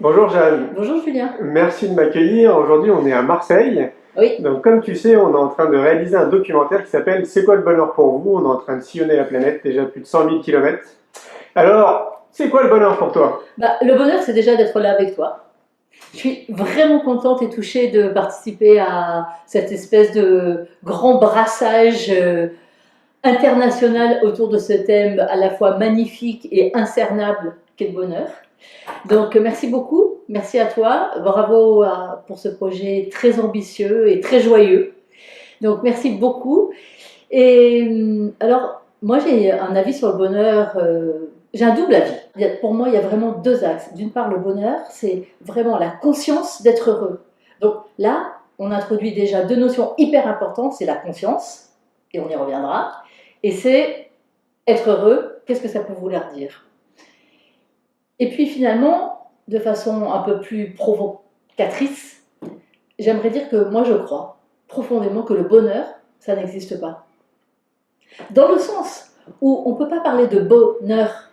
Bonjour Jeanne, Bonjour Julien. merci de m'accueillir. Aujourd'hui, on est à Marseille. Oui, Donc, comme tu sais, on est en train de réaliser un documentaire qui s'appelle C'est quoi le bonheur pour vous? On est en train de sillonner la planète, déjà plus de 100 000 kilomètres. Alors, c'est quoi le bonheur pour toi? le bonheur c'est déjà d'être là avec toi. Je suis vraiment contente et touchée de participer à cette espèce de grand brassage international autour de ce thème à la fois magnifique et incernable qu'est le bonheur. Donc merci beaucoup, merci à toi, bravo pour ce projet très ambitieux et très joyeux. Donc merci beaucoup. Et alors, moi j'ai un avis sur le bonheur, j'ai un double avis. Pour moi, il y a vraiment deux axes. D'une part, le bonheur, c'est vraiment la conscience d'être heureux. Donc là, on introduit déjà deux notions hyper importantes, c'est la conscience, et on y reviendra, et c'est être heureux, qu'est-ce que ça peut vouloir dire? Et puis finalement, de façon un peu plus provocatrice, j'aimerais dire que moi je crois profondément que le bonheur, ça n'existe pas. Dans le sens où on ne peut pas parler de bonheur.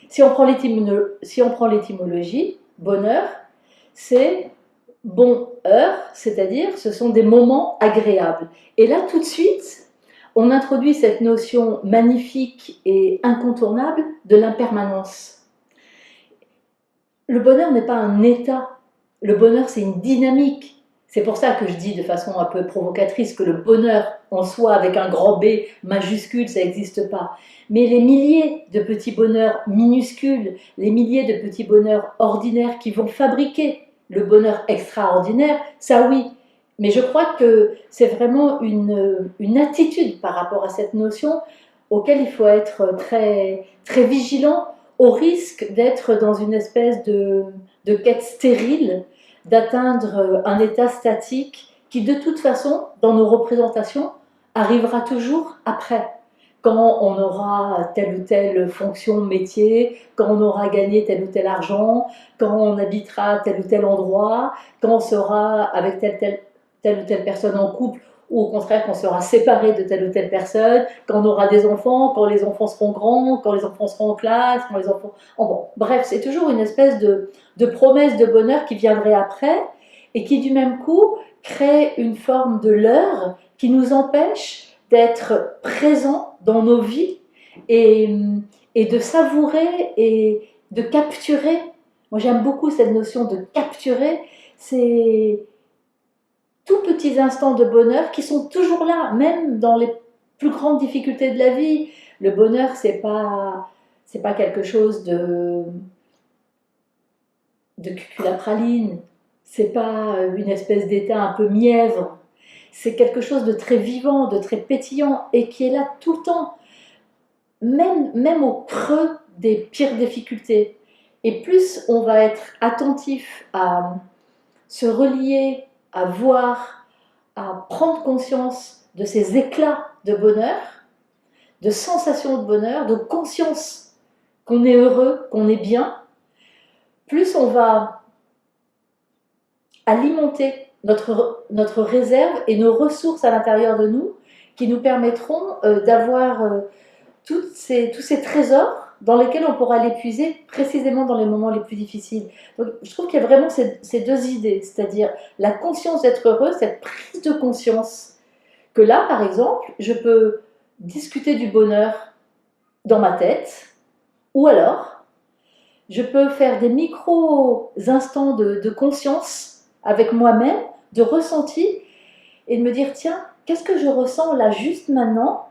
Si on prend l'étymologie, bonheur, c'est bon-heur, c'est-à-dire ce sont des moments agréables. Et là, tout de suite, on introduit cette notion magnifique et incontournable de l'impermanence. Le bonheur n'est pas un état, le bonheur c'est une dynamique. C'est pour ça que je dis de façon un peu provocatrice que le bonheur en soi avec un grand B majuscule, ça n'existe pas. Mais les milliers de petits bonheurs minuscules, les milliers de petits bonheurs ordinaires qui vont fabriquer le bonheur extraordinaire, ça oui. Mais je crois que c'est vraiment une attitude par rapport à cette notion auquel il faut être très, très vigilant au risque d'être dans une espèce de quête stérile, d'atteindre un état statique qui, de toute façon, dans nos représentations, arrivera toujours après. Quand on aura telle ou telle fonction, métier, quand on aura gagné tel ou tel argent, quand on habitera tel ou tel endroit, quand on sera avec telle ou telle personne en couple, ou au contraire qu'on sera séparé de telle ou telle personne, quand on aura des enfants, quand les enfants seront grands, quand les enfants seront en classe, quand les enfants... Oh bon, bref, c'est toujours une espèce de promesse de bonheur qui viendrait après et qui du même coup crée une forme de leurre qui nous empêche d'être présents dans nos vies et, et de savourer et de capturer. Moi j'aime beaucoup cette notion de capturer, c'est tout petits instants de bonheur qui sont toujours là, même dans les plus grandes difficultés de la vie. Le bonheur, c'est pas quelque chose de cuculapraline, c'est pas une espèce d'état un peu mièvre. C'est quelque chose de très vivant, de très pétillant et qui est là tout le temps, même au creux des pires difficultés. Et plus on va être attentif à se relier, à voir, à prendre conscience de ces éclats de bonheur, de sensations de bonheur, de conscience qu'on est heureux, qu'on est bien, plus on va alimenter notre réserve et nos ressources à l'intérieur de nous qui nous permettront d'avoir tous ces trésors dans lesquels on pourra l'épuiser précisément dans les moments les plus difficiles. Donc, je trouve qu'il y a vraiment ces deux idées, c'est-à-dire la conscience d'être heureux, cette prise de conscience que là, par exemple, je peux discuter du bonheur dans ma tête, ou alors je peux faire des micro-instants de conscience avec moi-même, de ressenti, et de me dire, tiens, qu'est-ce que je ressens là juste maintenant,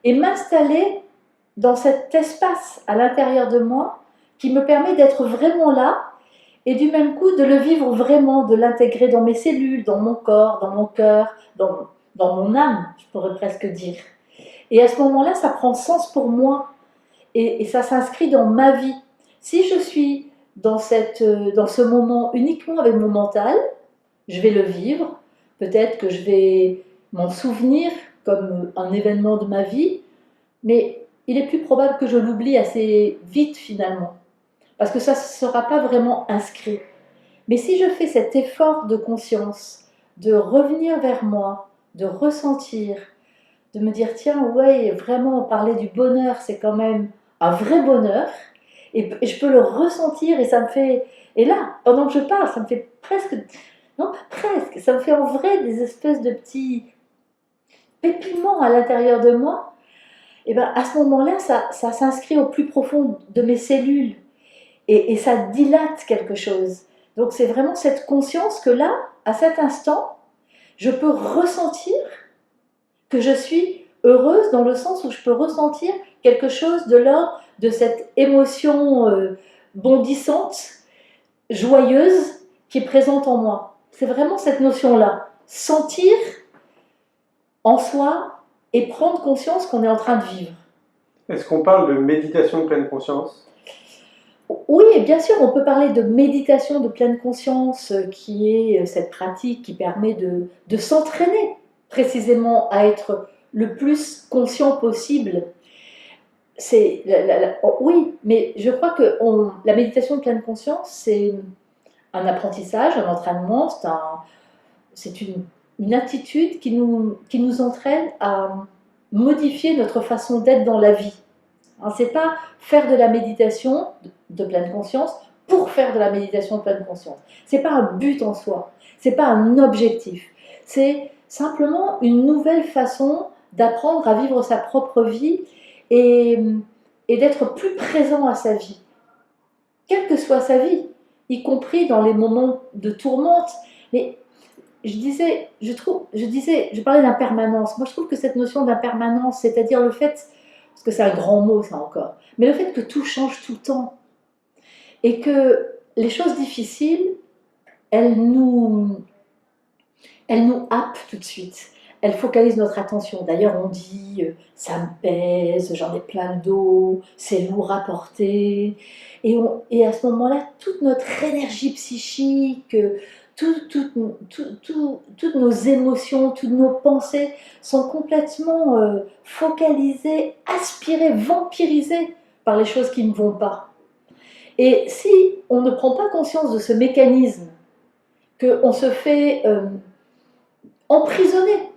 et m'installer dans cet espace à l'intérieur de moi qui me permet d'être vraiment là et du même coup de le vivre vraiment, de l'intégrer dans mes cellules, dans mon corps, dans mon cœur, dans mon âme, je pourrais presque dire. Et à ce moment-là, ça prend sens pour moi et ça s'inscrit dans ma vie. Si je suis dans ce moment uniquement avec mon mental, je vais le vivre, peut-être que je vais m'en souvenir comme un événement de ma vie, mais il est plus probable que je l'oublie assez vite finalement, parce que ça ne sera pas vraiment inscrit. Mais si je fais cet effort de conscience, de revenir vers moi, de ressentir, de me dire tiens, ouais, vraiment parler du bonheur, c'est quand même un vrai bonheur, et je peux le ressentir et ça me fait Et là, pendant que je parle, ça me fait presque, non pas presque, ça me fait en vrai des espèces de petits pépilements à l'intérieur de moi. Et bien à ce moment-là, ça s'inscrit au plus profond de mes cellules et ça dilate quelque chose. Donc c'est vraiment cette conscience que là, à cet instant, je peux ressentir que je suis heureuse dans le sens où je peux ressentir quelque chose de l'ordre de cette émotion bondissante, joyeuse, qui est présente en moi. C'est vraiment cette notion-là. Sentir en soi et prendre conscience qu'on est en train de vivre. Est-ce qu'on parle de méditation de pleine conscience? Oui, bien sûr, on peut parler de méditation de pleine conscience, qui est cette pratique qui permet de s'entraîner précisément à être le plus conscient possible. Oui, mais je crois que la méditation de pleine conscience, c'est un apprentissage, un entraînement, c'est une attitude qui nous entraîne à modifier notre façon d'être dans la vie. Ce n'est pas faire de la méditation de pleine conscience pour faire de la méditation de pleine conscience. Ce n'est pas un but en soi, ce n'est pas un objectif. C'est simplement une nouvelle façon d'apprendre à vivre sa propre vie et d'être plus présent à sa vie, quelle que soit sa vie, y compris dans les moments de tourmente. Mais je parlais d'impermanence. Moi, je trouve que cette notion d'impermanence, c'est-à-dire le fait, parce que c'est un grand mot, ça encore, mais le fait que tout change tout le temps et que les choses difficiles, elles nous happent tout de suite. Elles focalisent notre attention. D'ailleurs, on dit ça me pèse, j'en ai plein le dos, c'est lourd à porter. Et à ce moment-là, toute notre énergie psychique, toutes nos émotions, toutes nos pensées sont complètement focalisées, aspirées, vampirisées par les choses qui ne vont pas. Et si on ne prend pas conscience de ce mécanisme, qu'on se fait emprisonner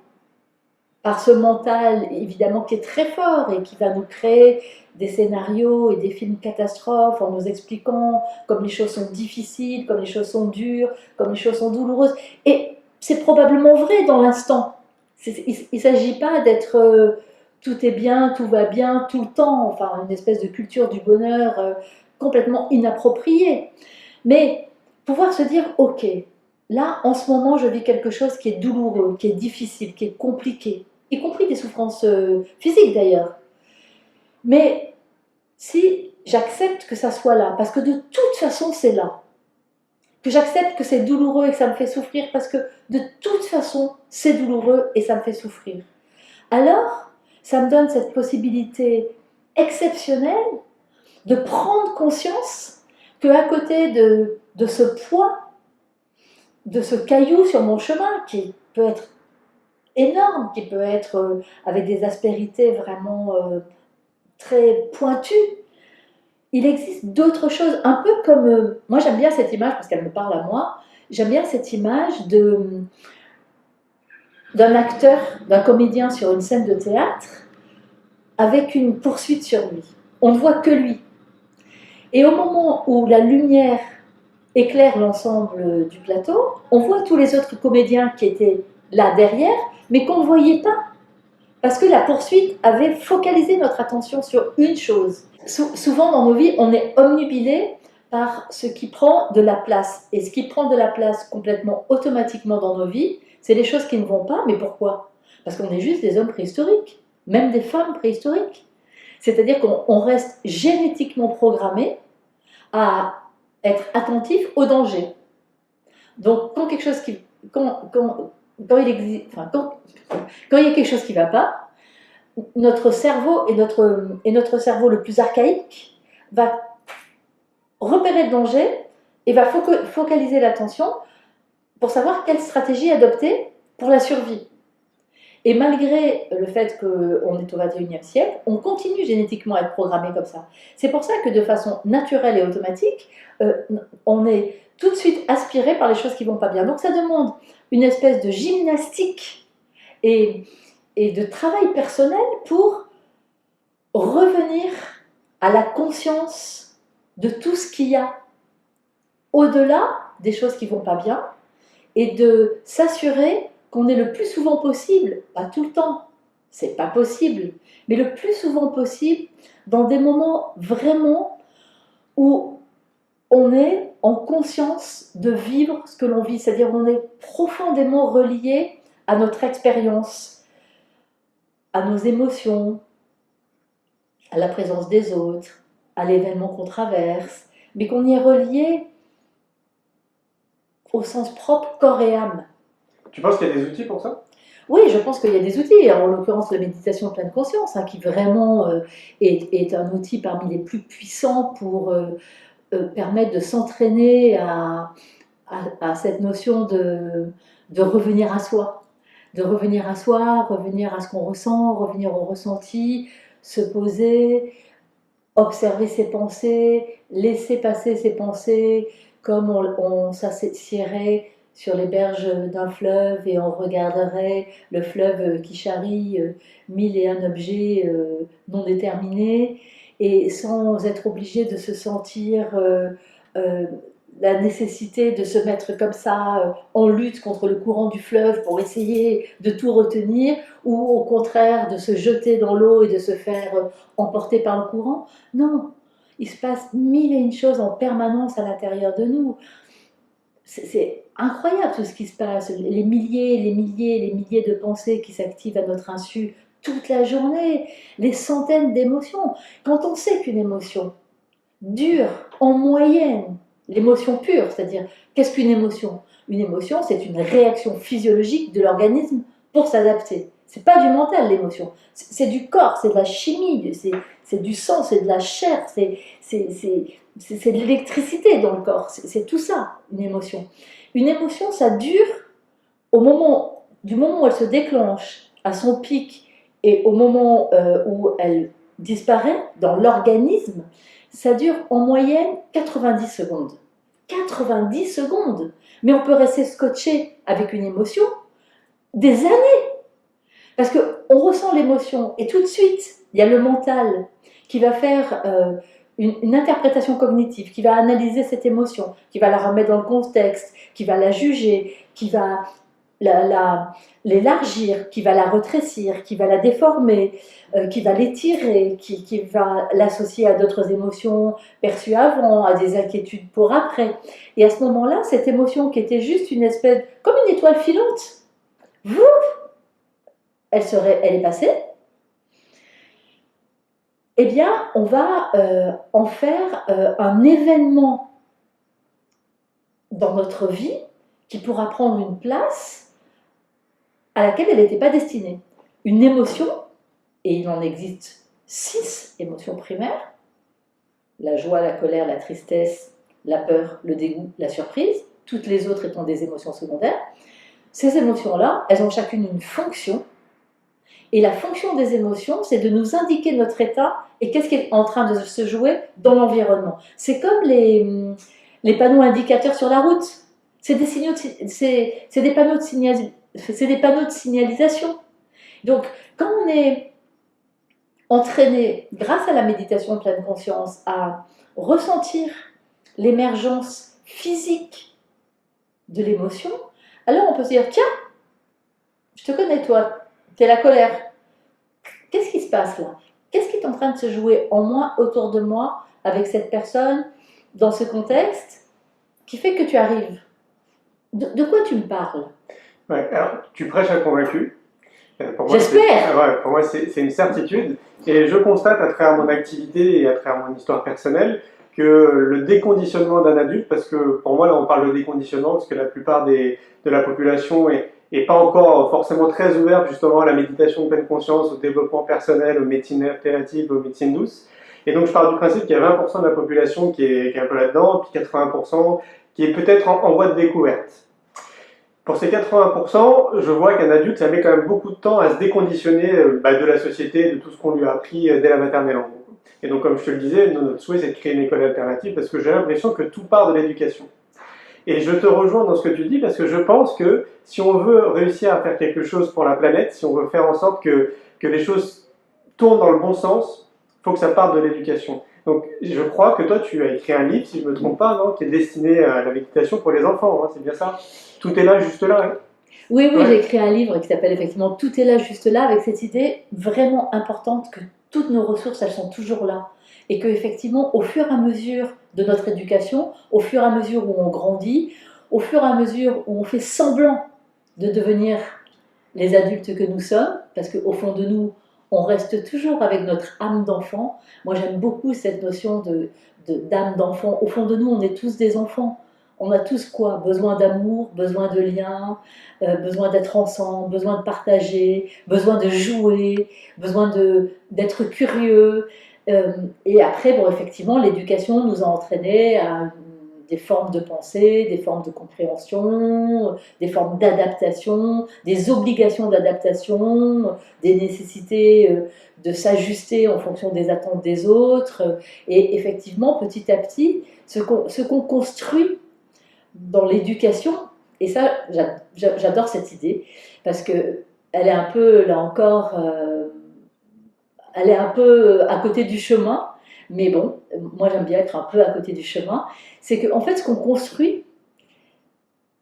par ce mental, évidemment, qui est très fort et qui va nous créer des scénarios et des films catastrophes en nous expliquant comme les choses sont difficiles, comme les choses sont dures, comme les choses sont douloureuses. Et c'est probablement vrai dans l'instant. Il ne s'agit pas d'être tout est bien, tout va bien, tout le temps, enfin une espèce de culture du bonheur complètement inappropriée. Mais pouvoir se dire, ok, là, en ce moment, je vis quelque chose qui est douloureux, qui est difficile, qui est compliqué, y compris des souffrances physiques d'ailleurs. Mais si j'accepte que ça soit là, parce que de toute façon c'est là, que j'accepte que c'est douloureux et que ça me fait souffrir, parce que de toute façon c'est douloureux et ça me fait souffrir, alors ça me donne cette possibilité exceptionnelle de prendre conscience qu'à côté de ce poids, de ce caillou sur mon chemin, qui peut être énorme, qui peut être avec des aspérités vraiment très pointues, il existe d'autres choses, un peu comme... moi j'aime bien cette image, parce qu'elle me parle à moi, j'aime bien cette image d'un acteur, d'un comédien sur une scène de théâtre, avec une poursuite sur lui. On ne voit que lui. Et au moment où la lumière éclaire l'ensemble du plateau, on voit tous les autres comédiens qui étaient là derrière, mais qu'on ne voyait pas, parce que la poursuite avait focalisé notre attention sur une chose. Souvent dans nos vies, on est omnubilé par ce qui prend de la place. Et ce qui prend de la place complètement automatiquement dans nos vies, c'est les choses qui ne vont pas. Mais pourquoi? Parce qu'on est juste des hommes préhistoriques, même des femmes préhistoriques. C'est-à-dire qu'on reste génétiquement programmé à être attentif au danger. Donc quand quelque chose qui... quand il y a quelque chose qui ne va pas, notre cerveau et notre cerveau le plus archaïque va repérer le danger et va focaliser l'attention pour savoir quelle stratégie adopter pour la survie. Et malgré le fait qu'on est au XXIe siècle, on continue génétiquement à être programmé comme ça. C'est pour ça que de façon naturelle et automatique, on est tout de suite aspiré par les choses qui ne vont pas bien. Donc ça demande une espèce de gymnastique et de travail personnel pour revenir à la conscience de tout ce qu'il y a au-delà des choses qui ne vont pas bien et de s'assurer qu'on est le plus souvent possible, pas tout le temps, c'est pas possible, mais le plus souvent possible dans des moments vraiment où on est en conscience de vivre ce que l'on vit, c'est-à-dire on est profondément relié à notre expérience, à nos émotions, à la présence des autres, à l'événement qu'on traverse, mais qu'on y est relié au sens propre corps et âme. Tu penses qu'il y a des outils pour ça? Oui, je pense qu'il y a des outils, en l'occurrence la méditation pleine conscience, qui vraiment est un outil parmi les plus puissants pour permettre de s'entraîner à cette notion de revenir à soi. De revenir à soi, revenir à ce qu'on ressent, revenir au ressenti, se poser, observer ses pensées, laisser passer ses pensées comme on s'assierait sur les berges d'un fleuve et on regarderait le fleuve qui charrie mille et un objets non déterminés et sans être obligé de se sentir la nécessité de se mettre comme ça en lutte contre le courant du fleuve pour essayer de tout retenir ou au contraire de se jeter dans l'eau et de se faire emporter par le courant. Non, il se passe mille et une choses en permanence à l'intérieur de nous. C'est incroyable tout ce qui se passe, les milliers, les milliers, les milliers de pensées qui s'activent à notre insu toute la journée, les centaines d'émotions. Quand on sait qu'une émotion dure en moyenne, l'émotion pure, c'est-à-dire qu'est-ce qu'une émotion? Une émotion, c'est une réaction physiologique de l'organisme pour s'adapter. C'est pas du mental l'émotion, c'est du corps, c'est de la chimie, c'est du sang, c'est de la chair, c'est de l'électricité dans le corps, c'est tout ça, une émotion. Une émotion, ça dure du moment où elle se déclenche à son pic et au moment où elle disparaît dans l'organisme, ça dure en moyenne 90 secondes. 90 secondes! Mais on peut rester scotché avec une émotion des années. Parce qu'on ressent l'émotion et tout de suite, il y a le mental qui va faire une interprétation cognitive, qui va analyser cette émotion, qui va la remettre dans le contexte, qui va la juger, qui va l'élargir, qui va la rétrécir, qui va la déformer, qui va l'étirer, qui va l'associer à d'autres émotions perçues avant, à des inquiétudes pour après. Et à ce moment-là, cette émotion qui était juste une espèce, comme une étoile filante, elle est passée, eh bien, on va en faire un événement dans notre vie qui pourra prendre une place à laquelle elle n'était pas destinée. Une émotion, et il en existe 6 émotions primaires, la joie, la colère, la tristesse, la peur, le dégoût, la surprise, toutes les autres étant des émotions secondaires. Ces émotions-là, elles ont chacune une fonction, et la fonction des émotions, c'est de nous indiquer notre état et qu'est-ce qui est en train de se jouer dans l'environnement. C'est comme les panneaux indicateurs sur la route. C'est des panneaux de signalisation. Donc, quand on est entraîné, grâce à la méditation de pleine conscience, à ressentir l'émergence physique de l'émotion, alors on peut se dire, tiens, je te connais toi, tu es la colère. Qu'est-ce qui se passe là? Qu'est-ce qui est en train de se jouer en moi, autour de moi, avec cette personne, dans ce contexte, qui fait que tu arrives? De quoi tu me parles? Ouais, alors, tu prêches à convaincu. J'espère. Ouais, pour moi, c'est une certitude. Et je constate à travers mon activité et à travers mon histoire personnelle que le déconditionnement d'un adulte, parce que pour moi, là, on parle de déconditionnement, parce que la plupart de la population est pas encore forcément très ouverte justement à la méditation de pleine conscience, au développement personnel, aux médecines alternatives, aux médecines douces. Et donc, je pars du principe qu'il y a 20% de la population qui est un peu là-dedans, puis 80% qui est peut-être en voie de découverte. Pour ces 80%, je vois qu'un adulte, ça met quand même beaucoup de temps à se déconditionner de la société, de tout ce qu'on lui a appris dès la maternelle en gros. Et donc, comme je te le disais, notre souhait, c'est de créer une école alternative parce que j'ai l'impression que tout part de l'éducation. Et je te rejoins dans ce que tu dis parce que je pense que si on veut réussir à faire quelque chose pour la planète, si on veut faire en sorte que les choses tournent dans le bon sens, il faut que ça parte de l'éducation. Donc, je crois que toi, tu as écrit un livre, si je ne me trompe pas, non, qui est destiné à la méditation pour les enfants, hein, c'est bien ça? Tout est là, juste là, hein. Oui, oui, Ouais. j'ai écrit un livre qui s'appelle effectivement Tout est là, juste là, avec cette idée vraiment importante que toutes nos ressources, elles sont toujours là. Et qu'effectivement, au fur et à mesure de notre éducation, au fur et à mesure où on grandit, au fur et à mesure où on fait semblant de devenir les adultes que nous sommes, parce qu'au fond de nous, on reste toujours avec notre âme d'enfant. Moi, j'aime beaucoup cette notion d'âme d'enfant. Au fond de nous, on est tous des enfants. On a tous quoi? Besoin d'amour, besoin de liens, besoin d'être ensemble, besoin de partager, besoin de jouer, besoin d'être curieux. Et après, bon, effectivement, l'éducation nous a entraînés à des formes de pensée, des formes de compréhension, des formes d'adaptation, des obligations d'adaptation, des nécessités de s'ajuster en fonction des attentes des autres. Et effectivement, petit à petit, ce qu'on construit dans l'éducation, et ça, j'adore cette idée, parce que elle est un peu, là encore, elle est un peu à côté du chemin, mais bon, moi j'aime bien être un peu à côté du chemin, c'est qu'en fait, ce qu'on construit,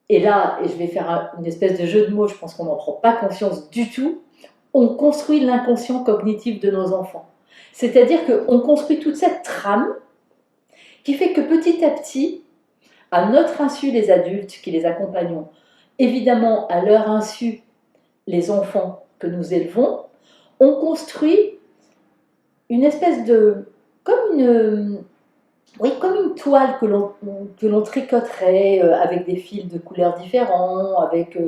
et là, et je vais faire une espèce de jeu de mots, je pense qu'on n'en prend pas conscience du tout, on construit l'inconscient cognitif de nos enfants. C'est-à-dire qu'on construit toute cette trame qui fait que petit à petit, à notre insu les adultes qui les accompagnons, évidemment à leur insu les enfants que nous élevons, on construit une espèce de... comme une, oui, comme une toile que l'on tricoterait avec des fils de couleurs différents, avec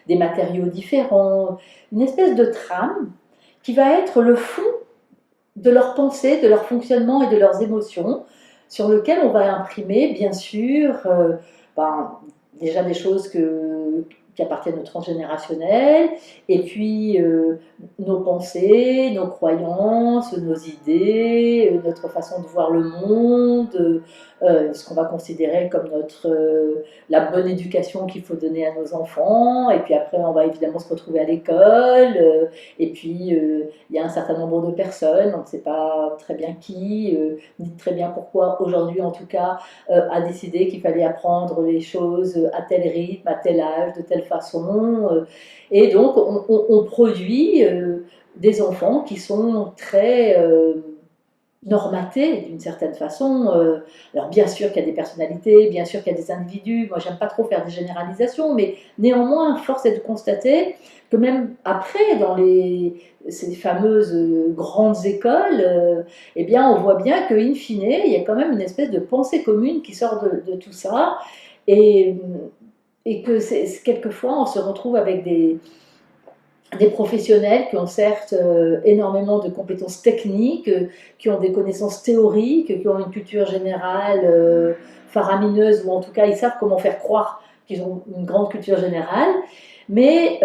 des matériaux différents, une espèce de trame qui va être le fond de leurs pensées, de leur fonctionnement et de leurs émotions, sur lequel on va imprimer, bien sûr, ben, déjà des choses qui appartiennent au transgénérationnel, et puis nos pensées, nos croyances, nos idées, notre façon de voir le monde, ce qu'on va considérer comme la bonne éducation qu'il faut donner à nos enfants, et puis après on va évidemment se retrouver à l'école, et puis il y a un certain nombre de personnes, on ne sait pas très bien qui, ni très bien pourquoi, aujourd'hui en tout cas, a décidé qu'il fallait apprendre les choses à tel rythme, à tel âge, de telle façon. Et donc on produit des enfants qui sont très normatés d'une certaine façon. Alors bien sûr qu'il y a des personnalités, bien sûr qu'il y a des individus, moi j'aime pas trop faire des généralisations, mais néanmoins, force est de constater que même après, dans ces fameuses grandes écoles, eh bien on voit bien qu'in fine, il y a quand même une espèce de pensée commune qui sort de tout ça, et, et que quelquefois on se retrouve avec des professionnels qui ont certes énormément de compétences techniques, qui ont des connaissances théoriques, qui ont une culture générale faramineuse, ou en tout cas ils savent comment faire croire qu'ils ont une grande culture générale, mais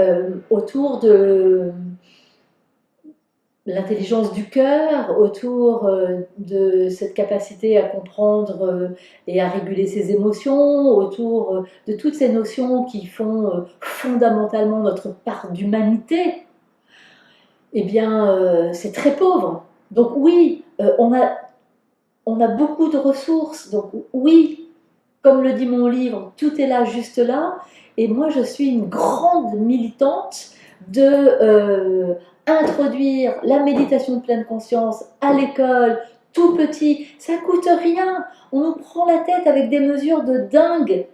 autour de l'intelligence du cœur, autour de cette capacité à comprendre et à réguler ses émotions, autour de toutes ces notions qui font fondamentalement notre part d'humanité, eh bien, c'est très pauvre. Donc oui, on a beaucoup de ressources. Donc oui, comme le dit mon livre, tout est là, juste là. Et moi, je suis une grande militante de introduire la méditation de pleine conscience à l'école, tout petit. Ça coûte rien. On nous prend la tête avec des mesures de dingue.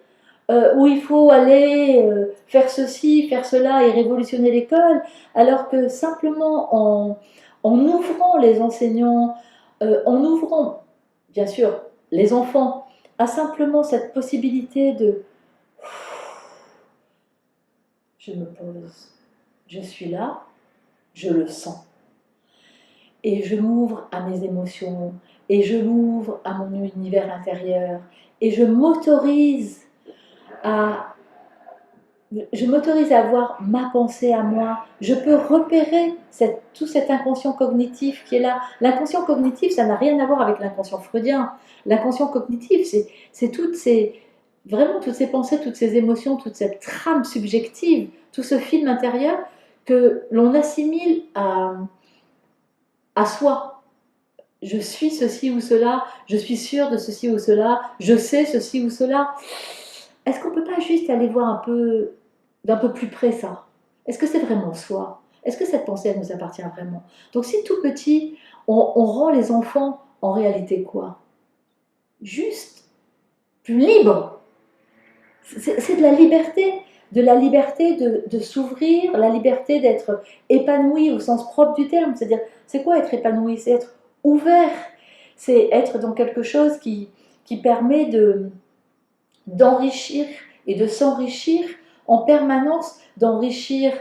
Où il faut aller faire ceci, faire cela et révolutionner l'école, alors que simplement en ouvrant les enseignants, en ouvrant, bien sûr, les enfants, à simplement cette possibilité de je me pose, je suis là, je le sens. Et je m'ouvre à mes émotions, et je m'ouvre à mon univers intérieur, et je m'autorise à avoir ma pensée à moi. Je peux repérer tout cet inconscient cognitif qui est là. L'inconscient cognitif, ça n'a rien à voir avec l'inconscient freudien. L'inconscient cognitif, c'est vraiment toutes ces pensées, toutes ces émotions, toute cette trame subjective, tout ce film intérieur que l'on assimile à soi. je suis ceci ou cela, je suis sûre de ceci ou cela, je sais ceci ou cela. Est-ce qu'on ne peut pas juste aller voir un peu, d'un peu plus près ça? Est-ce que c'est vraiment soi? Est-ce que cette pensée, elle nous appartient vraiment? Donc si tout petit, on rend les enfants en réalité quoi? Juste plus libres. C'est de la liberté de s'ouvrir, la liberté d'être épanoui au sens propre du terme. C'est-à-dire, c'est quoi être épanoui? C'est être ouvert, c'est être dans quelque chose qui permet d'enrichir et de s'enrichir en permanence, d'enrichir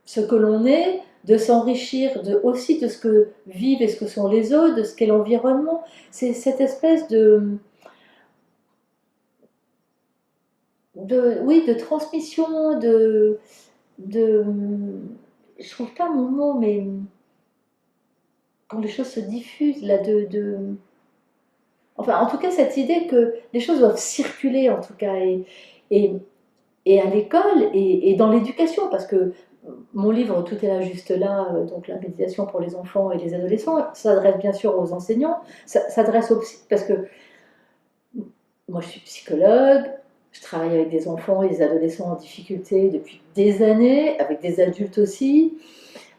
ce que l'on est, de s'enrichir aussi de ce que vivent et ce que sont les autres, de ce qu'est l'environnement. C'est cette espèce oui, de transmission, je trouve pas mon mot, mais quand les choses se diffusent, là, enfin, en tout cas, cette idée que les choses doivent circuler, en tout cas, et, et à l'école, et dans l'éducation, parce que mon livre Tout est là, juste là, donc la méditation pour les enfants et les adolescents, s'adresse bien sûr aux enseignants, s'adresse aussi, parce que moi je suis psychologue, je travaille avec des enfants et des adolescents en difficulté depuis des années, avec des adultes aussi,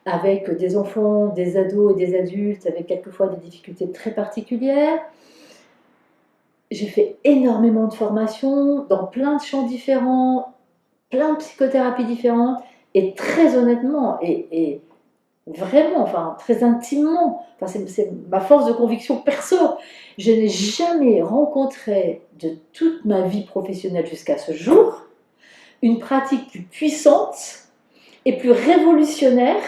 avec des enfants, des ados et des adultes, avec quelquefois des difficultés très particulières. J'ai fait énormément de formations dans plein de champs différents, plein de psychothérapies différentes, et très honnêtement, et vraiment, enfin très intimement, enfin, c'est ma force de conviction perso, je n'ai jamais rencontré de toute ma vie professionnelle jusqu'à ce jour une pratique plus puissante et plus révolutionnaire,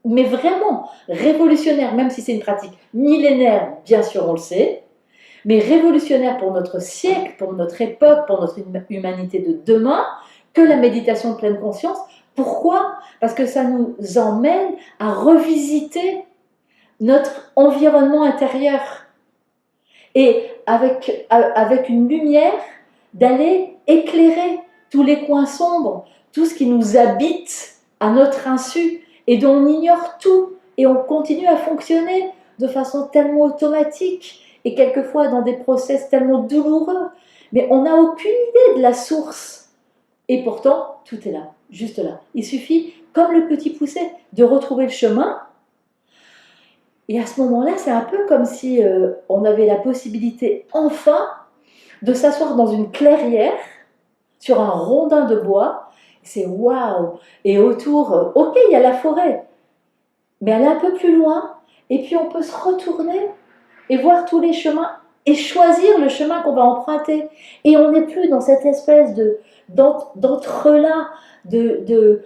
mais vraiment révolutionnaire, même si c'est une pratique millénaire, bien sûr on le sait, mais révolutionnaire pour notre siècle, pour notre époque, pour notre humanité de demain, que la méditation de pleine conscience. Pourquoi? Parce que ça nous emmène à revisiter notre environnement intérieur et avec une lumière d'aller éclairer tous les coins sombres, tout ce qui nous habite à notre insu et dont on ignore tout et on continue à fonctionner de façon tellement automatique et quelquefois dans des process tellement douloureux, mais on n'a aucune idée de la source. Et pourtant, tout est là, juste là. Il suffit, comme le petit poucet, de retrouver le chemin. Et à ce moment-là, c'est un peu comme si on avait la possibilité, enfin, de s'asseoir dans une clairière, sur un rondin de bois. C'est waouh! Et autour, ok, il y a la forêt, mais elle est un peu plus loin. Et puis on peut se retourner et voir tous les chemins et choisir le chemin qu'on va emprunter. Et on n'est plus dans cette espèce d'entrelacs, de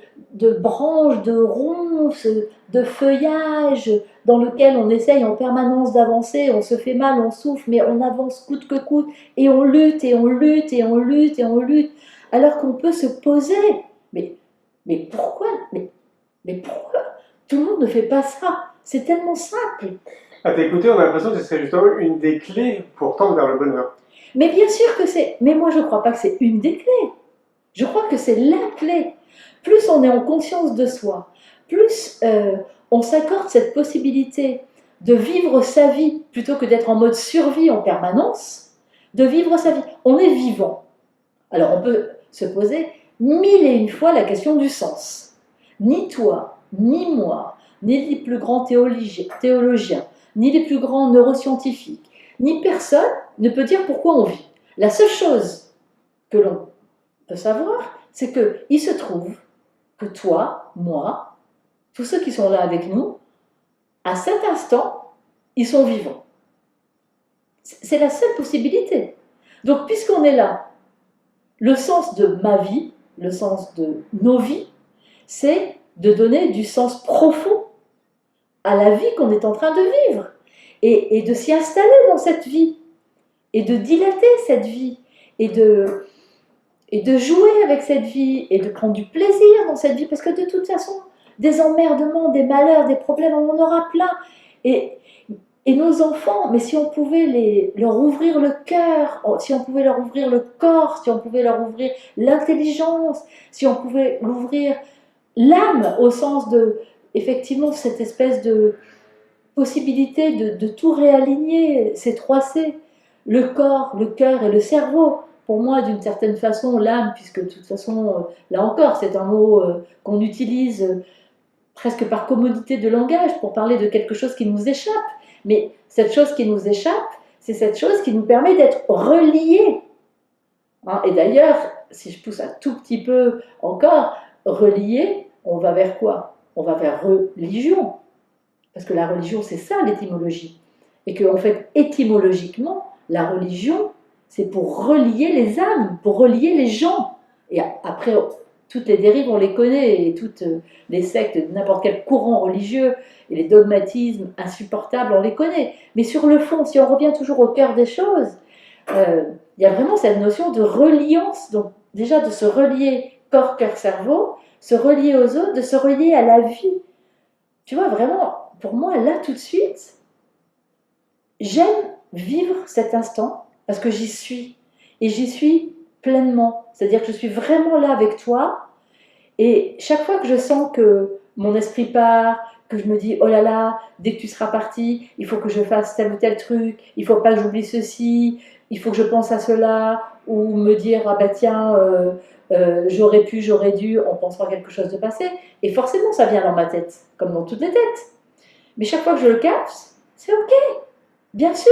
branches, de ronces, de feuillage dans lequel on essaye en permanence d'avancer, on se fait mal, on souffre, mais on avance coûte que coûte, et on lutte, et on lutte, et on lutte, et on lutte, alors qu'on peut se poser. Mais pourquoi mais pourquoi tout le monde ne fait pas ça? C'est tellement simple. À t'écouter, on a l'impression que ce serait justement une des clés pour tendre vers le bonheur. Mais bien sûr que c'est... Mais moi, je ne crois pas que c'est une des clés. Je crois que c'est la clé. Plus on est en conscience de soi, plus on s'accorde cette possibilité de vivre sa vie, plutôt que d'être en mode survie en permanence, de vivre sa vie. On est vivant. Alors on peut se poser 1001 fois la question du sens. Ni toi, ni moi, ni les plus grands théologiens, ni les plus grands neuroscientifiques, ni personne ne peut dire pourquoi on vit. La seule chose que l'on peut savoir, c'est qu'il se trouve que toi, moi, tous ceux qui sont là avec nous, à cet instant, ils sont vivants. C'est la seule possibilité. Donc, puisqu'on est là, le sens de ma vie, le sens de nos vies, c'est de donner du sens profond à la vie qu'on est en train de vivre et de s'y installer dans cette vie et de dilater cette vie et de jouer avec cette vie et de prendre du plaisir dans cette vie, parce que de toute façon, des emmerdements, des malheurs, des problèmes, on en aura plein. Et nos enfants, mais si on pouvait leur ouvrir le cœur, si on pouvait leur ouvrir le corps, si on pouvait leur ouvrir l'intelligence, si on pouvait l'ouvrir l'âme, au sens de, effectivement, cette espèce de possibilité de tout réaligner, ces 3 C, le corps, le cœur et le cerveau. Pour moi, d'une certaine façon, l'âme, puisque de toute façon, là encore, c'est un mot qu'on utilise presque par commodité de langage pour parler de quelque chose qui nous échappe. Mais cette chose qui nous échappe, c'est cette chose qui nous permet d'être reliés. Hein, et d'ailleurs, si je pousse un tout petit peu encore, reliés, on va vers quoi? On va vers religion. Parce que la religion, c'est ça l'étymologie. Et qu'en fait, étymologiquement, la religion, c'est pour relier les âmes, pour relier les gens. Et après, toutes les dérives, on les connaît, et toutes les sectes, n'importe quel courant religieux, et les dogmatismes insupportables, on les connaît. Mais sur le fond, si on revient toujours au cœur des choses, il y a vraiment cette notion de reliance, donc déjà de se relier corps, cœur, cerveau, se relier aux autres, de se relier à la vie. Tu vois, vraiment, pour moi, là, tout de suite, j'aime vivre cet instant parce que j'y suis. Et j'y suis pleinement. C'est-à-dire que je suis vraiment là avec toi. Et chaque fois que je sens que mon esprit part, que je me dis, oh là là, dès que tu seras parti, il faut que je fasse tel ou tel truc, il ne faut pas que j'oublie ceci, il faut que je pense à cela, ou me dire, ah bah tiens, j'aurais pu, j'aurais dû, on pensera à quelque chose de passé. Et forcément, ça vient dans ma tête, comme dans toutes les têtes. Mais chaque fois que je le capte, c'est ok, bien sûr.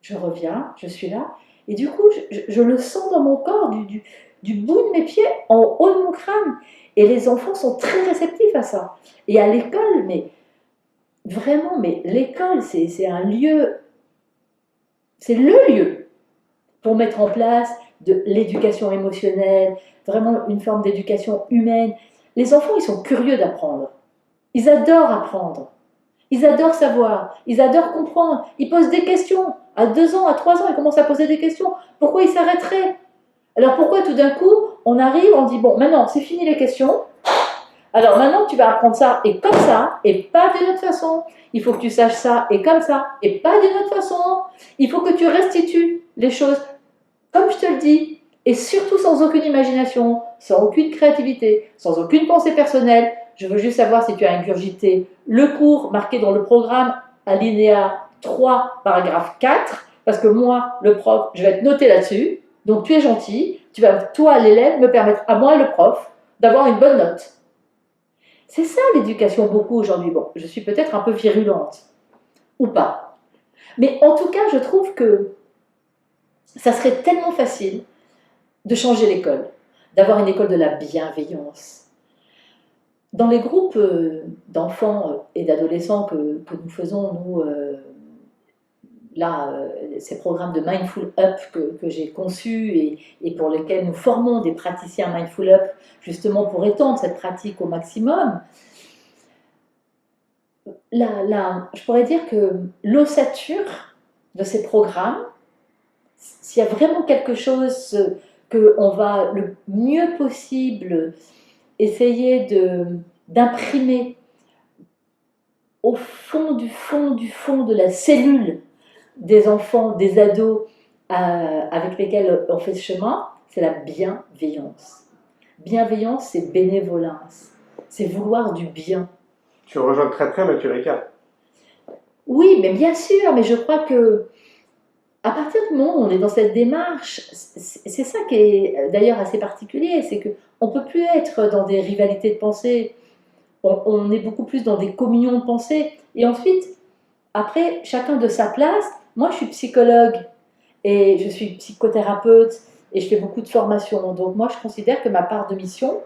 Je reviens, je suis là, et du coup, je le sens dans mon corps, du bout de mes pieds, en haut de mon crâne. Et les enfants sont très réceptifs à ça. Et à l'école, mais vraiment, mais l'école, c'est un lieu, c'est le lieu pour mettre en place de l'éducation émotionnelle, vraiment une forme d'éducation humaine. Les enfants, ils sont curieux d'apprendre. Ils adorent apprendre. Ils adorent savoir. Ils adorent comprendre. Ils posent des questions. À 2 ans, à 3 ans, ils commencent à poser des questions. Pourquoi ils s'arrêteraient? Alors pourquoi tout d'un coup, on arrive, on dit, bon, maintenant, c'est fini les questions. Alors maintenant, tu vas apprendre ça et comme ça, et pas d'une autre façon. Il faut que tu saches ça et comme ça, et pas d'une autre façon. Il faut que tu restitues les choses comme je te le dis, et surtout sans aucune imagination, sans aucune créativité, sans aucune pensée personnelle. Je veux juste savoir si tu as ingurgité le cours marqué dans le programme, alinéa 3, paragraphe 4, parce que moi, le prof, je vais être noté là-dessus. Donc tu es gentil, tu vas, toi, l'élève, me permettre à moi, le prof, d'avoir une bonne note. C'est ça l'éducation beaucoup aujourd'hui. Bon, je suis peut-être un peu virulente, ou pas. Mais en tout cas, je trouve que ça serait tellement facile de changer l'école, d'avoir une école de la bienveillance. Dans les groupes d'enfants et d'adolescents que nous faisons, nous, là, ces programmes de Mindful Up que j'ai conçus et pour lesquels nous formons des praticiens Mindful Up, justement pour étendre cette pratique au maximum, je pourrais dire que l'ossature de ces programmes, s'il y a vraiment quelque chose qu'on va le mieux possible essayer d'imprimer au fond de la cellule des enfants, des ados avec lesquels on fait ce chemin, c'est la bienveillance. Bienveillance, c'est bénévolence, c'est vouloir du bien. Tu rejoins très très Mathieu Ricard. Oui, mais bien sûr, mais je crois que à partir du moment où on est dans cette démarche, c'est ça qui est d'ailleurs assez particulier, c'est qu'on ne peut plus être dans des rivalités de pensée, on est beaucoup plus dans des communions de pensée. Et ensuite, après, chacun de sa place, moi je suis psychologue et je suis psychothérapeute et je fais beaucoup de formations. Donc moi je considère que ma part de mission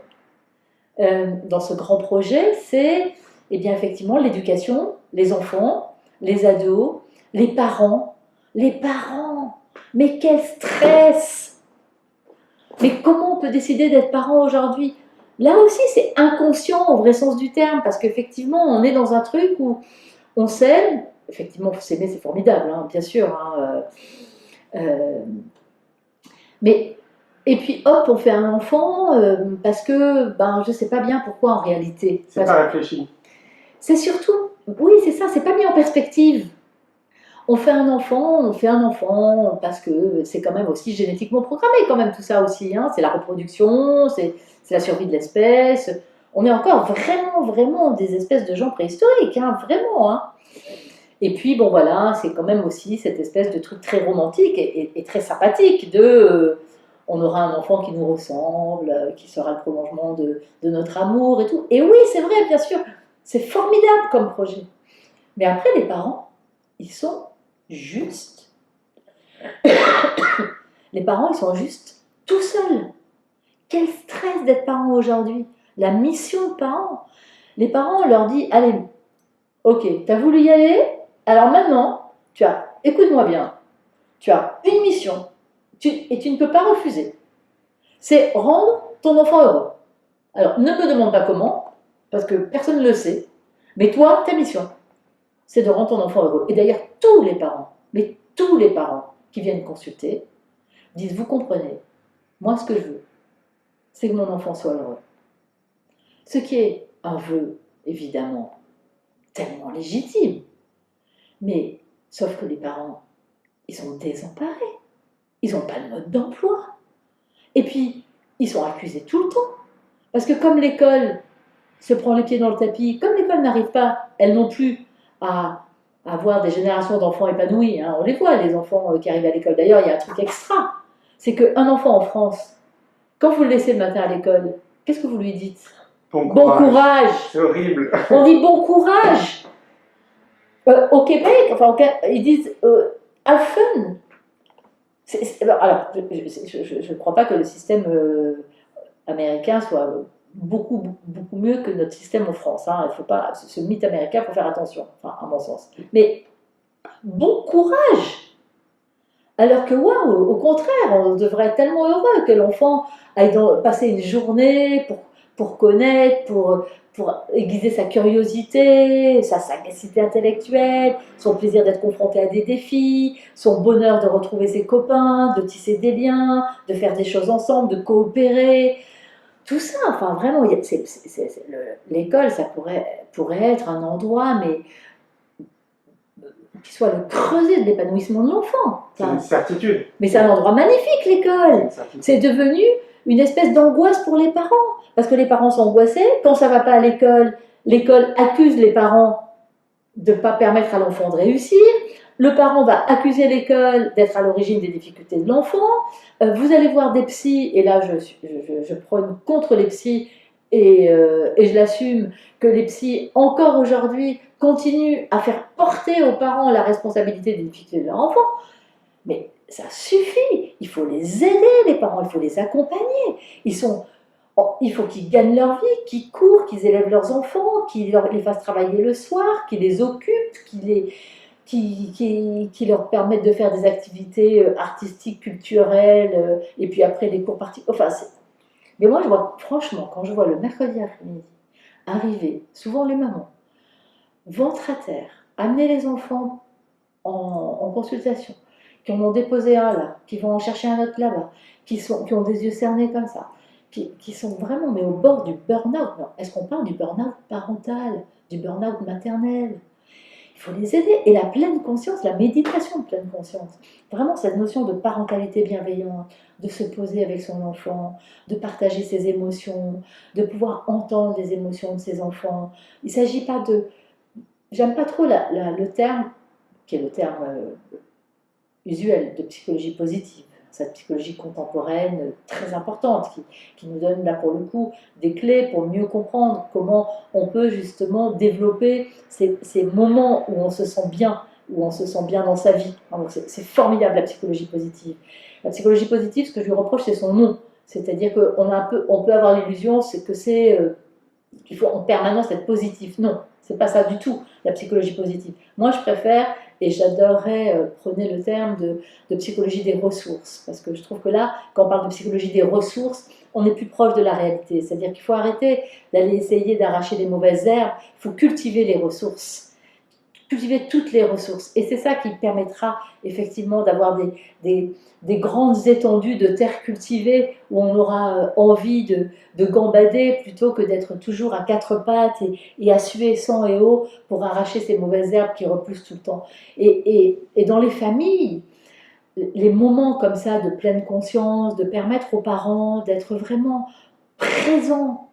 dans ce grand projet, c'est eh bien, effectivement l'éducation, les enfants, les ados, les parents. Les parents, mais quel stress! Mais comment on peut décider d'être parent aujourd'hui? Là aussi, c'est inconscient au vrai sens du terme, parce qu'effectivement, on est dans un truc où on s'aime. Effectivement, s'aimer, c'est formidable, hein, bien sûr. Hein, mais, et puis, hop, on fait un enfant parce que, ben, je ne sais pas bien pourquoi en réalité. C'est pas réfléchi. C'est surtout, oui, c'est ça, c'est pas mis en perspective. On fait un enfant parce que c'est quand même aussi génétiquement programmé, quand même tout ça aussi. Hein. C'est la reproduction, c'est la survie de l'espèce. On est encore vraiment des espèces de gens préhistoriques, hein, vraiment. Hein. Et puis, bon, voilà, c'est quand même aussi cette espèce de truc très romantique et très sympathique on aura un enfant qui nous ressemble, qui sera le prolongement de notre amour et tout. Et oui, c'est vrai, bien sûr, c'est formidable comme projet. Mais après, les parents, ils sont juste. Les parents, ils sont juste tout seuls. Quel stress d'être parent aujourd'hui. La mission de parents. Les parents, on leur dit, allez, ok, t'as voulu y aller, alors maintenant, écoute-moi bien, tu as une mission et tu ne peux pas refuser. C'est rendre ton enfant heureux. Alors, ne me demande pas comment, parce que personne ne le sait, mais toi, ta mission, c'est de rendre ton enfant heureux. Et d'ailleurs, mais tous les parents qui viennent consulter, disent, vous comprenez, moi ce que je veux, c'est que mon enfant soit heureux. Ce qui est un vœu, évidemment, tellement légitime. Mais, sauf que les parents, ils sont désemparés. Ils n'ont pas le mode d'emploi. Et puis, ils sont accusés tout le temps. Parce que comme l'école se prend les pieds dans le tapis, comme l'école n'arrive pas, elle non plus, à avoir des générations d'enfants épanouis, hein, on les voit, les enfants qui arrivent à l'école. D'ailleurs, il y a un truc extra. C'est qu'un enfant en France, quand vous le laissez le matin à l'école, qu'est-ce que vous lui dites? Bon courage. C'est horrible. On dit bon courage. Au Québec, enfin, ils disent have fun. Alors, je ne crois pas que le système américain soit beaucoup mieux que notre système en France. Hein. Il faut pas, ce mythe américain, il faut faire attention, enfin, à mon sens. Mais bon courage. Alors que, waouh, au contraire, on devrait être tellement heureux que l'enfant aille passer une journée pour connaître, pour aiguiser sa curiosité, sa sagacité intellectuelle, son plaisir d'être confronté à des défis, son bonheur de retrouver ses copains, de tisser des liens, de faire des choses ensemble, de coopérer. Tout ça, enfin vraiment, l'école, ça pourrait être un endroit, mais qui soit le creuset de l'épanouissement de l'enfant. C'est une certitude. Mais c'est un endroit magnifique, l'école. C'est devenu une espèce d'angoisse pour les parents. Parce que les parents sont angoissés. Quand ça ne va pas à l'école, l'école accuse les parents de ne pas permettre à l'enfant de réussir. Le parent va accuser l'école d'être à l'origine des difficultés de l'enfant. Vous allez voir des psys, et là je prône contre les psys, et je l'assume, que les psys, encore aujourd'hui, continuent à faire porter aux parents la responsabilité des difficultés de leur enfant. Mais ça suffit, il faut les aider, les parents, il faut les accompagner. Il faut qu'ils gagnent leur vie, qu'ils courent, qu'ils élèvent leurs enfants, qu'ils les fassent travailler le soir, qu'ils les occupent, qui leur permettent de faire des activités artistiques, culturelles, et puis après les cours particuliers. Enfin, mais moi, je vois, franchement, quand je vois le mercredi après-midi arriver, souvent les mamans, ventre à terre, amener les enfants en consultation, qui en ont déposé un là, qui vont en chercher un autre là-bas, qui ont des yeux cernés comme ça, qui sont vraiment mais au bord du burn-out. Est-ce qu'on parle du burn-out parental, du burn-out maternel? Il faut les aider. Et la pleine conscience, la méditation de pleine conscience, vraiment cette notion de parentalité bienveillante, de se poser avec son enfant, de partager ses émotions, de pouvoir entendre les émotions de ses enfants. Il ne s'agit pas de... J'aime pas trop le terme, qui est le terme usuel de psychologie positive, cette psychologie contemporaine très importante qui nous donne là pour le coup des clés pour mieux comprendre comment on peut justement développer ces moments où on se sent bien, dans sa vie. C'est formidable la psychologie positive. La psychologie positive, ce que je lui reproche, c'est son nom. C'est-à-dire qu'on peut avoir l'illusion qu'il faut en permanence être positif. Non, c'est pas ça du tout, la psychologie positive. Moi, je préfère, et j'adorerais prôner le terme de psychologie des ressources, parce que je trouve que là, quand on parle de psychologie des ressources, on est plus proche de la réalité. C'est-à-dire qu'il faut arrêter d'aller essayer d'arracher les mauvaises herbes, il faut cultiver les ressources, cultiver toutes les ressources. Et c'est ça qui permettra effectivement d'avoir des grandes étendues de terre cultivée où on aura envie de gambader plutôt que d'être toujours à quatre pattes et à suer sang et eau pour arracher ces mauvaises herbes qui repoussent tout le temps. Et dans les familles, les moments comme ça de pleine conscience, de permettre aux parents d'être vraiment présents,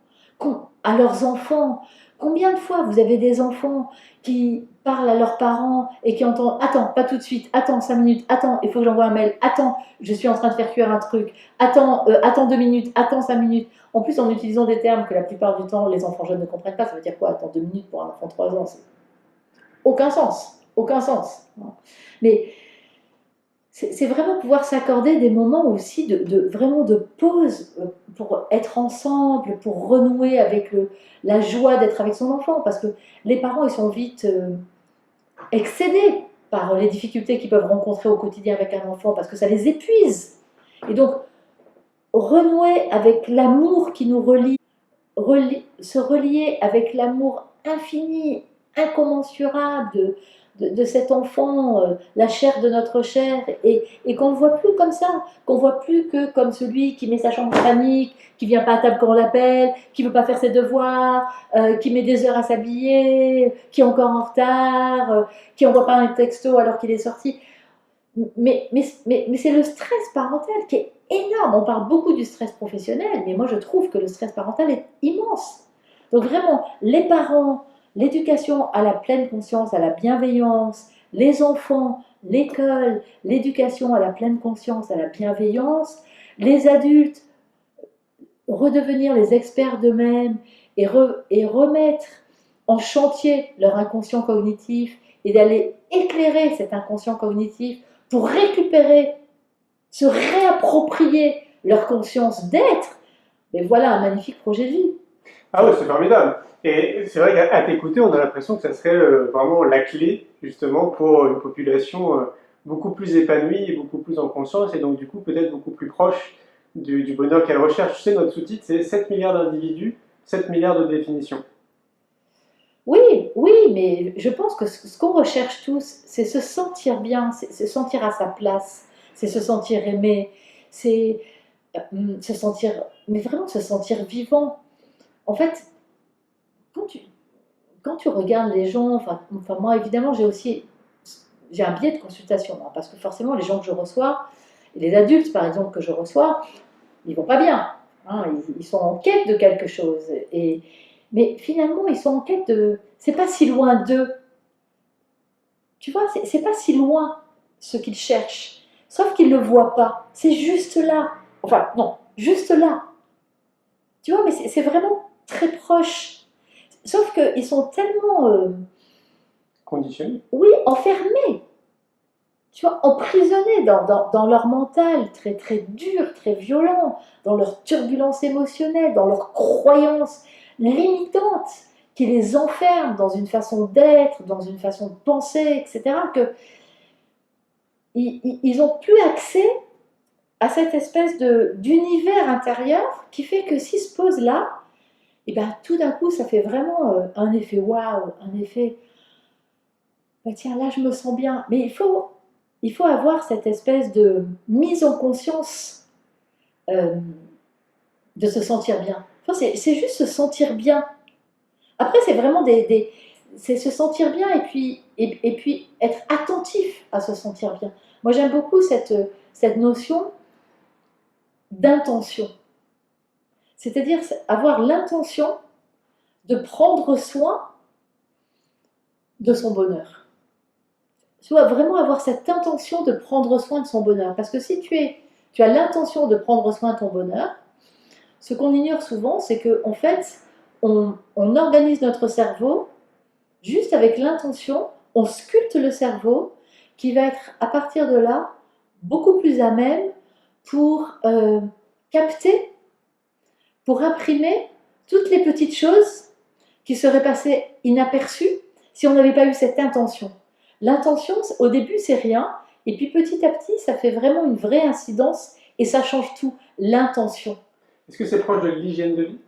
à leurs enfants. Combien de fois vous avez des enfants qui parlent à leurs parents et qui entendent attends, pas tout de suite, attends 5 minutes, attends, il faut que j'envoie un mail, attends, je suis en train de faire cuire un truc, attends 2 minutes, attends 5 minutes. En plus, en utilisant des termes que la plupart du temps les enfants jeunes ne comprennent pas, ça veut dire quoi? Attends 2 minutes pour un enfant de 3 ans, c'est aucun sens, aucun sens. Mais c'est vraiment pouvoir s'accorder des moments aussi vraiment de pause pour être ensemble, pour renouer avec la joie d'être avec son enfant. Parce que les parents, ils sont vite excédés par les difficultés qu'ils peuvent rencontrer au quotidien avec un enfant, parce que ça les épuise. Et donc, renouer avec l'amour qui nous relie, se relier avec l'amour infini, incommensurable de cet enfant, la chair de notre chair, et qu'on ne voit plus comme ça, qu'on ne voit plus que comme celui qui met sa chambre en panique, qui vient pas à table quand on l'appelle, qui ne veut pas faire ses devoirs, qui met des heures à s'habiller, qui est encore en retard, qui n'envoie pas un texto alors qu'il est sorti. Mais c'est le stress parental qui est énorme. On parle beaucoup du stress professionnel, mais moi je trouve que le stress parental est immense. Donc vraiment, les parents, l'éducation à la pleine conscience, à la bienveillance, les enfants, l'école, l'éducation à la pleine conscience, à la bienveillance, les adultes, redevenir les experts d'eux-mêmes et remettre en chantier leur inconscient cognitif et d'aller éclairer cet inconscient cognitif pour récupérer, se réapproprier leur conscience d'être, mais voilà un magnifique projet de vie. Ah ouais, c'est formidable. Et c'est vrai qu'à t'écouter, on a l'impression que ça serait vraiment la clé, justement, pour une population beaucoup plus épanouie et beaucoup plus en conscience, et donc du coup peut-être beaucoup plus proche du bonheur qu'elle recherche. Tu sais, notre sous-titre, c'est 7 milliards d'individus, 7 milliards de définitions. Oui, oui, mais je pense que ce qu'on recherche tous, c'est se sentir bien, c'est se sentir à sa place, c'est se sentir aimé, c'est se sentir, mais vraiment se sentir vivant. En fait, quand tu, quand tu regardes les gens, enfin moi évidemment j'ai un biais de consultation, hein, parce que forcément les gens que je reçois, les adultes par exemple que je reçois, ils vont pas bien, hein, ils sont en quête de quelque chose, mais finalement ils sont en quête de, c'est pas si loin d'eux, tu vois, c'est pas si loin ce qu'ils cherchent, sauf qu'ils le voient pas, c'est juste là, enfin non, juste là, tu vois, mais c'est vraiment très proche, sauf qu'ils sont tellement, Conditionné. oui, enfermés, tu vois, emprisonnés dans leur mental très, très dur, très violent, dans leur turbulence émotionnelle, dans leurs croyances limitantes qui les enferment dans une façon d'être, dans une façon de penser, etc., que ils n'ont plus accès à cette espèce d'univers intérieur qui fait que s'ils se posent là, et ben tout d'un coup, ça fait vraiment un effet waouh, un effet, bah tiens, là je me sens bien. Mais il faut avoir cette espèce de mise en conscience euh, de se sentir bien. Enfin, c'est juste se sentir bien. Après, c'est vraiment c'est se sentir bien et puis être attentif à se sentir bien. Moi, j'aime beaucoup cette notion d'intention. C'est-à-dire avoir l'intention de prendre soin de son bonheur. Tu dois vraiment avoir cette intention de prendre soin de son bonheur. Parce que si tu as l'intention de prendre soin de ton bonheur, ce qu'on ignore souvent, c'est qu'en fait, on organise notre cerveau juste avec l'intention, on sculpte le cerveau qui va être à partir de là beaucoup plus à même pour capter, pour imprimer toutes les petites choses qui seraient passées inaperçues si on n'avait pas eu cette intention. L'intention, au début, c'est rien, et puis petit à petit, ça fait vraiment une vraie incidence et ça change tout, l'intention. Est-ce que c'est proche de l'hygiène de vie?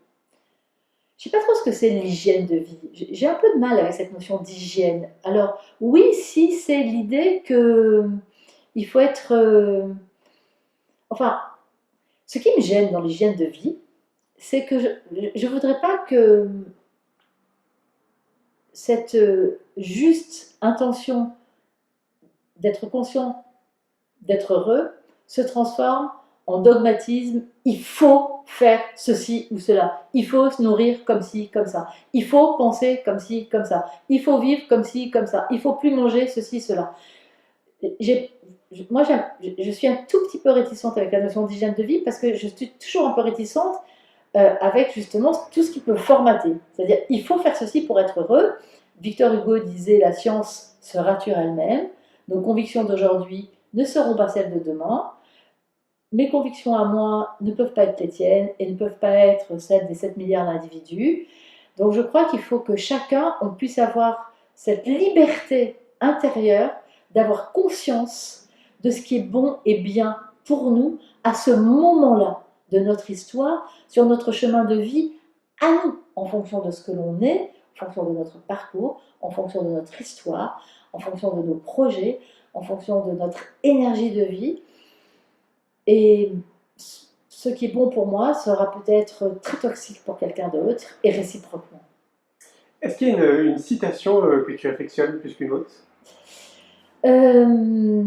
Je ne sais pas trop ce que c'est l'hygiène de vie. J'ai un peu de mal avec cette notion d'hygiène. Alors, oui, si c'est l'idée que il faut être. Enfin, ce qui me gêne dans l'hygiène de vie, c'est que je ne voudrais pas que cette juste intention d'être conscient, d'être heureux, se transforme en dogmatisme, il faut faire ceci ou cela, il faut se nourrir comme ci, comme ça, il faut penser comme ci, comme ça, il faut vivre comme ci, comme ça, il faut plus manger ceci, cela. Moi, je suis un tout petit peu réticente avec la notion d'hygiène de vie parce que je suis toujours un peu réticente avec justement tout ce qui peut formater. C'est-à-dire, il faut faire ceci pour être heureux. Victor Hugo disait, la science se rature elle-même. Nos convictions d'aujourd'hui ne seront pas celles de demain. Mes convictions à moi ne peuvent pas être les tiennes et ne peuvent pas être celles des 7 milliards d'individus. Donc je crois qu'il faut que chacun, on puisse avoir cette liberté intérieure d'avoir conscience de ce qui est bon et bien pour nous à ce moment-là de notre histoire, sur notre chemin de vie, à nous, en fonction de ce que l'on est, en fonction de notre parcours, en fonction de notre histoire, en fonction de nos projets, en fonction de notre énergie de vie. Et ce qui est bon pour moi sera peut-être très toxique pour quelqu'un d'autre, et réciproquement. Est-ce qu'il y a une citation que tu affectionnes plus qu'une autre? Euh,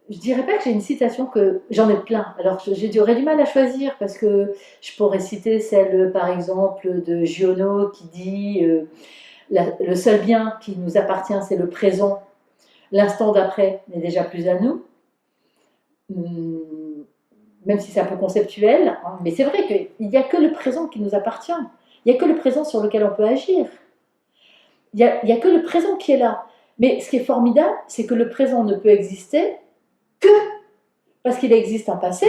je dirais pas que j'ai une citation que j'en ai plein. Alors j'aurais du mal à choisir parce que je pourrais citer celle, par exemple, de Giono qui dit le seul bien qui nous appartient, c'est le présent. L'instant d'après n'est déjà plus à nous. Même si c'est un peu conceptuel, hein, mais c'est vrai qu'il n'y a que le présent qui nous appartient. Il n'y a que le présent sur lequel on peut agir. Il n'y a que le présent qui est là. Mais ce qui est formidable, c'est que le présent ne peut exister que parce qu'il existe un passé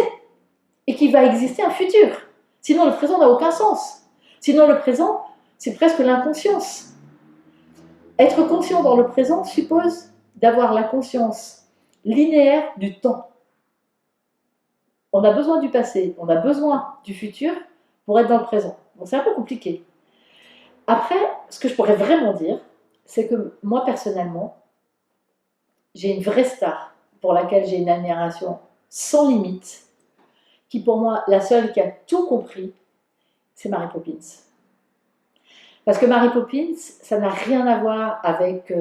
et qu'il va exister un futur. Sinon, le présent n'a aucun sens. Sinon, le présent, c'est presque l'inconscience. Être conscient dans le présent suppose d'avoir la conscience linéaire du temps. On a besoin du passé, on a besoin du futur pour être dans le présent. Donc c'est un peu compliqué. Après, ce que je pourrais vraiment dire, c'est que moi, personnellement, j'ai une vraie star pour laquelle j'ai une admiration sans limite, qui pour moi, la seule qui a tout compris, c'est Mary Poppins. Parce que Mary Poppins, ça n'a rien à voir avec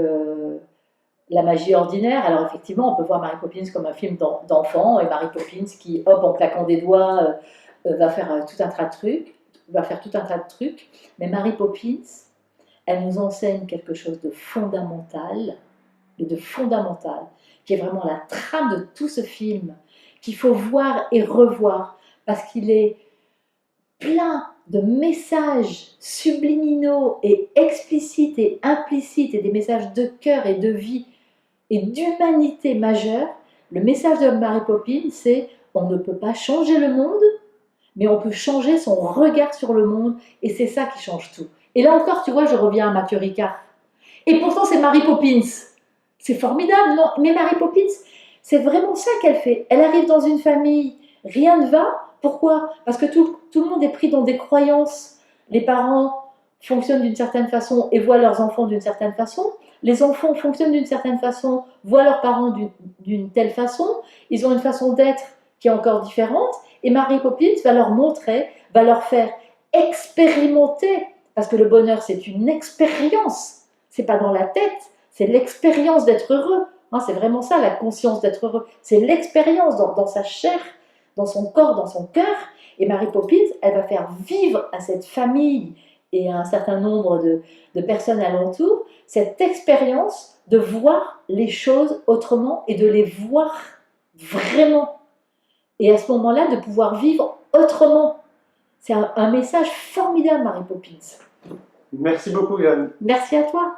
la magie ordinaire. Alors effectivement, on peut voir Mary Poppins comme un film d'enfant, et Mary Poppins qui, hop, en claquant des doigts, va faire tout un tas de trucs, mais Mary Poppins, elle nous enseigne quelque chose de fondamental, qui est vraiment la trame de tout ce film, qu'il faut voir et revoir, parce qu'il est plein de messages subliminaux et explicites et implicites, et des messages de cœur et de vie et d'humanité majeure. Le message de Mary Poppins, c'est on ne peut pas changer le monde, mais on peut changer son regard sur le monde, et c'est ça qui change tout. Et là encore, tu vois, je reviens à Mathieu Ricard. Et pourtant, c'est Mary Poppins. C'est formidable, non? Mais Mary Poppins, c'est vraiment ça qu'elle fait. Elle arrive dans une famille, rien ne va. Pourquoi? Parce que tout le monde est pris dans des croyances. Les parents fonctionnent d'une certaine façon et voient leurs enfants d'une certaine façon. Les enfants fonctionnent d'une certaine façon, voient leurs parents d'une telle façon. Ils ont une façon d'être qui est encore différente. Et Mary Poppins va leur montrer, va leur faire expérimenter. Parce que le bonheur, c'est une expérience. C'est pas dans la tête, c'est l'expérience d'être heureux. Hein, c'est vraiment ça, la conscience d'être heureux. C'est l'expérience dans sa chair, dans son corps, dans son cœur. Et Mary Poppins, elle va faire vivre à cette famille et à un certain nombre de personnes alentour cette expérience de voir les choses autrement et de les voir vraiment. Et à ce moment-là, de pouvoir vivre autrement. C'est un message formidable, Mary Poppins. Merci beaucoup, Yann. Merci à toi.